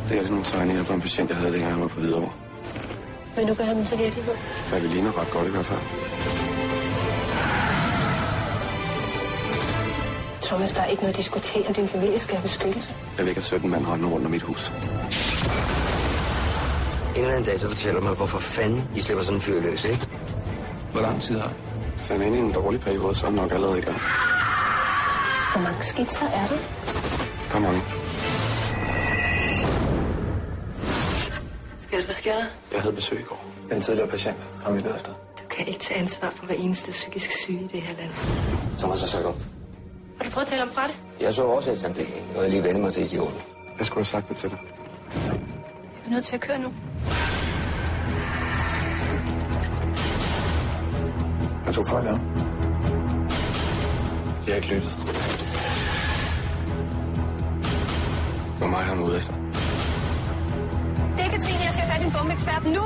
Det er sådan nogle tegninger fra en patient, jeg havde dengang jeg var på Hvidovre. Men nu gør han dem til virkelighed. Ja, vi ligner ret godt i hvert fald. Thomas, der er ikke noget at diskutere. Din familie skal have beskyttelse. Jeg ligger 17 mand hånden rundt om mit hus. En eller anden dag, så fortæller mig, hvorfor fanden I slipper sådan en fyr løs, ikke? Hvor lang tid har jeg? Så han er inde i en dårlig periode, så er han nok allerede i gang. Hvor mange skitser er der? Der er mange. Hvad sker der? Jeg havde besøg i går. En tidligere patient har vi været efter. Du kan ikke tage ansvar for hver eneste psykisk syge i det her land. Thomas har sagt op. Har du prøvet at tale om fra det? Jeg så oversættelsesanlægning, og jeg lige vendte mig til idioten. Jeg skulle have sagt det til dig. Jeg er nødt til at køre nu. Jeg tog fejl, ja. Jeg har ikke lyttet. Det var mig, han er ude efter. Det er Katrine, jeg skal have fat i en bombeekspert nu!